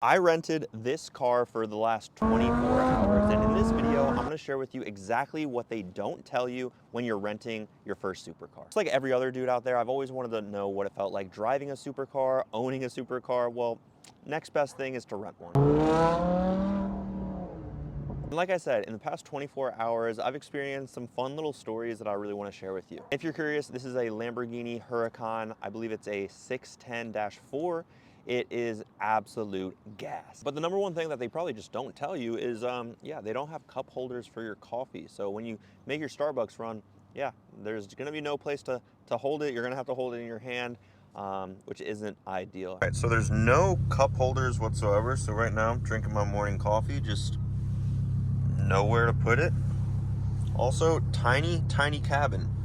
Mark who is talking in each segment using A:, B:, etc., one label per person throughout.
A: I rented this car for the last 24 hours, and in this video, I'm gonna share with you exactly what they don't tell you when you're renting your first supercar. It's like every other dude out there, I've always wanted to know what it felt like driving a supercar, owning a supercar. Well, next best thing is to rent one. And like I said, in the past 24 hours, I've experienced some fun little stories that I really want to share with you. If you're curious, this is a Lamborghini Huracan. I believe it's a 610-4. It is absolute gas. But the number one thing that they probably just don't tell you is, yeah, they don't have cup holders for your coffee. So when you make your Starbucks run, yeah, there's gonna be no place to hold it. You're gonna have to hold it in your hand, which isn't ideal. All right, so there's no cup holders whatsoever. So right now I'm drinking my morning coffee, just nowhere to put it. Also, tiny cabin.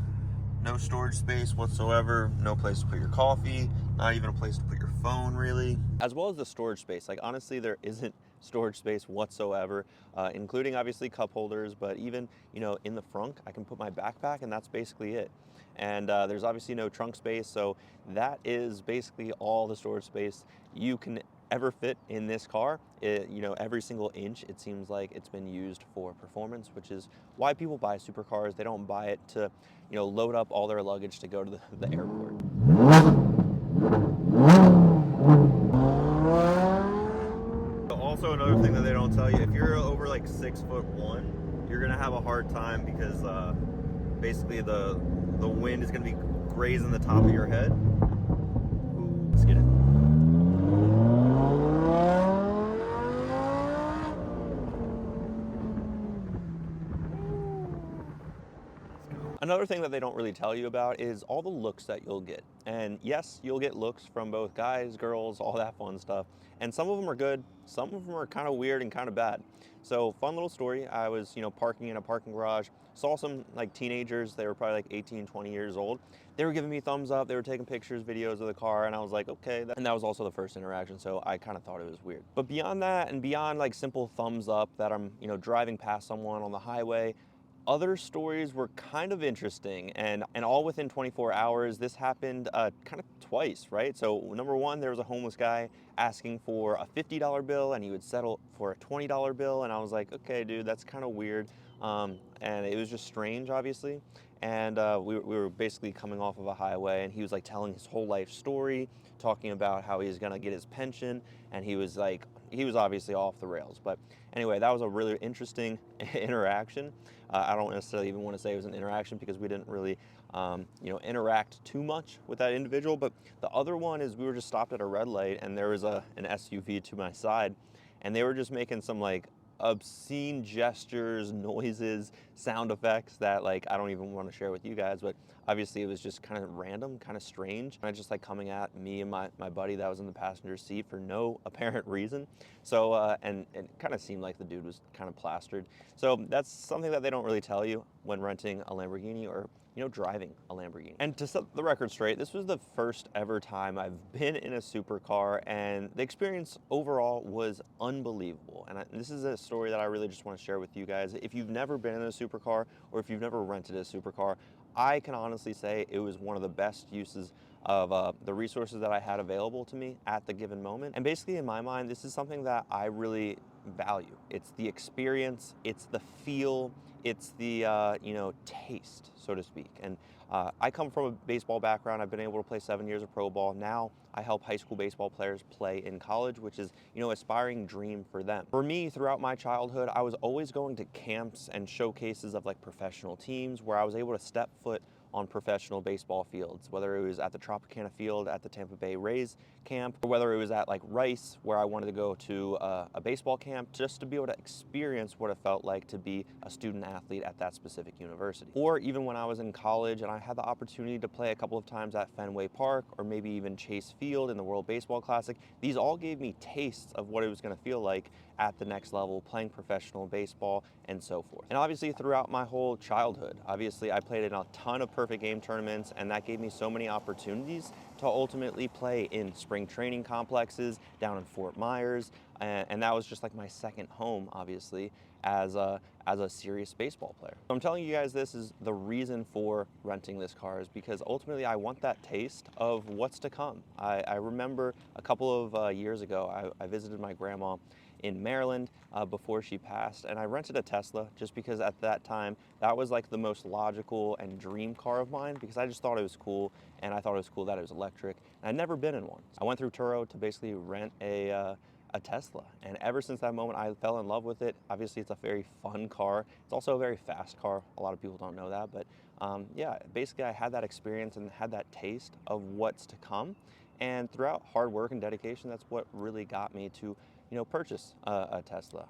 A: No storage space whatsoever, no place to put your coffee, not even a place to put your phone, really. As well as the storage space. Like, honestly, there isn't storage space whatsoever, including obviously cup holders, but even, in the front, I can put my backpack and that's basically it. And there's obviously no trunk space, so that is basically all the storage space you can ever fit in this car. Every single inch, it seems like it's been used for performance, which is why people buy supercars. They don't buy it to, load up all their luggage to go to the airport. Also, another thing that they don't tell you, if you're over like 6'1", you're gonna have a hard time because basically the wind is gonna be grazing the top of your head. Ooh, let's get it. Another thing that they don't really tell you about is all the looks that you'll get. And yes, you'll get looks from both guys, girls, all that fun stuff. And some of them are good, some of them are kind of weird and kind of bad. So fun little story, I was, parking in a parking garage, saw some like teenagers, they were probably like 18, 20 years old. They were giving me thumbs up, they were taking pictures, videos of the car, and I was like, okay. And that was also the first interaction, so I kind of thought it was weird. But beyond that, and beyond like simple thumbs up that I'm, driving past someone on the highway, other stories were kind of interesting, and all within 24 hours. This happened kind of twice, right? So number one, there was a homeless guy asking for a $50 bill, and he would settle for a $20 bill, and I was like, okay, dude, that's kind of weird. And it was just strange, obviously. And we were basically coming off of a highway, and he was like telling his whole life story, talking about how he's gonna get his pension, and he was obviously off the rails. But anyway, that was a really interesting interaction. I don't necessarily even want to say it was an interaction because we didn't really, interact too much with that individual. But the other one is we were just stopped at a red light, and there was an SUV to my side, and they were just making some like obscene gestures, noises, sound effects that like I don't even want to share with you guys. But obviously it was just kind of random, kind of strange. And just like coming at me and my buddy that was in the passenger seat for no apparent reason. So and it kind of seemed like the dude was kind of plastered. So that's something that they don't really tell you when renting a Lamborghini or driving a Lamborghini. And to set the record straight, this was the first ever time I've been in a supercar, and the experience overall was unbelievable. And this is a story that I really just want to share with you guys. If you've never been in a supercar or if you've never rented a supercar, I can honestly say it was one of the best uses of the resources that I had available to me at the given moment. And basically, in my mind, this is something that I really value. It's the experience, it's the feel, it's the taste, so to speak. And I come from a baseball background. I've been able to play 7 years of pro ball. Now I help high school baseball players play in college, which is aspiring dream for them. For me, throughout my childhood, I was always going to camps and showcases of like professional teams where I was able to step foot on professional baseball fields, whether it was at the Tropicana field at the Tampa Bay Rays camp, or whether it was at like Rice, where I wanted to go to a baseball camp just to be able to experience what it felt like to be a student athlete at that specific university. Or even when I was in college and I had the opportunity to play a couple of times at Fenway Park or maybe even Chase Field in the World Baseball Classic, these all gave me tastes of what it was going to feel like at the next level, playing professional baseball and so forth. And obviously throughout my whole childhood, obviously I played in a ton of perfect game tournaments, and that gave me so many opportunities to ultimately play in spring training complexes down in Fort Myers. And that was just like my second home, obviously, as as a serious baseball player. So I'm telling you guys this is the reason for renting this car, is because ultimately I want that taste of what's to come. I remember a couple of years ago, I visited my grandma in Maryland before she passed, and I rented a Tesla just because at that time that was like the most logical and dream car of mine, because I just thought it was cool, and I thought it was cool that it was electric, and I'd never been in one. I went through Turo to basically rent a Tesla, and ever since that moment I fell in love with it. Obviously it's a very fun car, it's also a very fast car. A lot of people don't know that, but yeah, basically I had that experience and had that taste of what's to come, and throughout hard work and dedication, that's what really got me to purchase a Tesla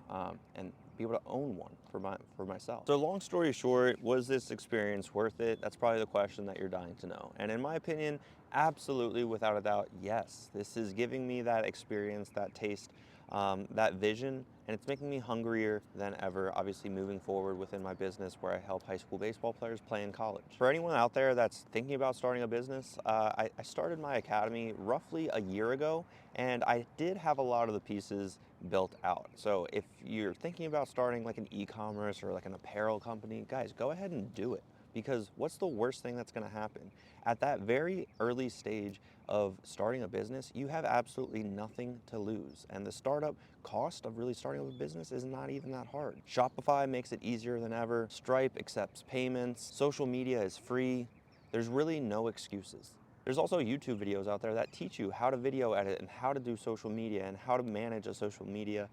A: and be able to own one for myself. So long story short, was this experience worth it? That's probably the question that you're dying to know. And in my opinion, absolutely, without a doubt, yes. This is giving me that experience, that taste, that vision, and it's making me hungrier than ever, obviously moving forward within my business where I help high school baseball players play in college. For anyone out there that's thinking about starting a business, I started my academy roughly a year ago, and I did have a lot of the pieces built out. So if you're thinking about starting like an e-commerce or like an apparel company, guys, go ahead and do it. Because what's the worst thing that's going to happen? At that very early stage of starting a business, you have absolutely nothing to lose. And the startup cost of really starting up a business is not even that hard. Shopify makes it easier than ever. Stripe accepts payments. Social media is free. There's really no excuses. There's also YouTube videos out there that teach you how to video edit and how to do social media and how to manage a social media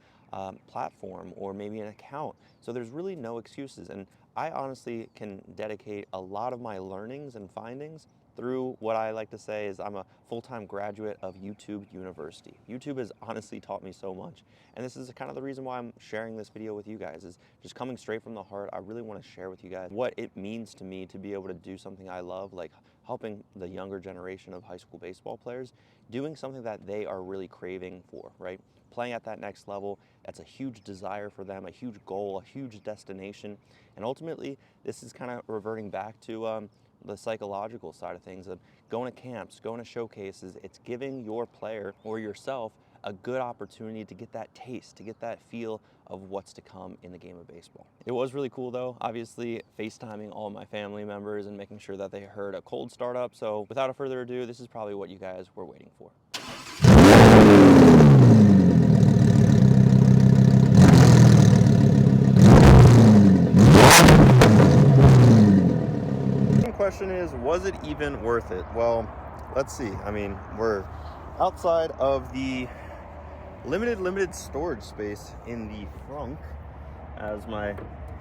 A: platform or maybe an account. So there's really no excuses. And I honestly can dedicate a lot of my learnings and findings through what I like to say is I'm a full-time graduate of YouTube University. YouTube has honestly taught me so much. And this is kind of the reason why I'm sharing this video with you guys, is just coming straight from the heart. I really want to share with you guys what it means to me to be able to do something I love, like helping the younger generation of high school baseball players, doing something that they are really craving for, right? Playing at that next level, that's a huge desire for them, a huge goal, a huge destination. And ultimately, this is kind of reverting back to the psychological side of things, of going to camps, going to showcases. It's giving your player or yourself a good opportunity to get that taste, to get that feel of what's to come in the game of baseball. It was really cool though, obviously FaceTiming all my family members and making sure that they heard a cold startup. So without further ado, this is probably what you guys were waiting for. Question is, was it even worth it? Well, let's see. I mean, we're outside of the limited storage space in the frunk, as my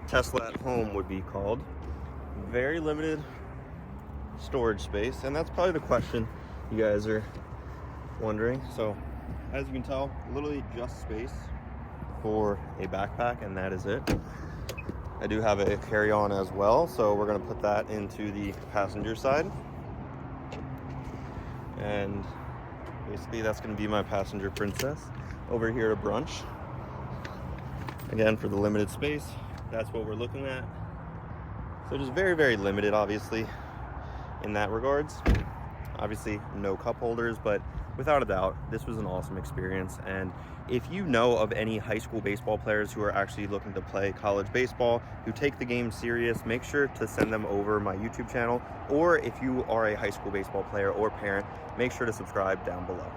A: Tesla at home would be called. Very limited storage space, and that's probably the question you guys are wondering. So as you can tell, literally just space for a backpack, and that is it. I do have a carry-on as well, so we're going to put that into the passenger side. And basically that's going to be my passenger princess over here to brunch. Again, for the limited space, that's what we're looking at. So just very, very limited, obviously, in that regards. Obviously, no cup holders, but without a doubt, this was an awesome experience. And if you know of any high school baseball players who are actually looking to play college baseball, who take the game serious, make sure to send them over my YouTube channel. Or if you are a high school baseball player or parent, make sure to subscribe down below.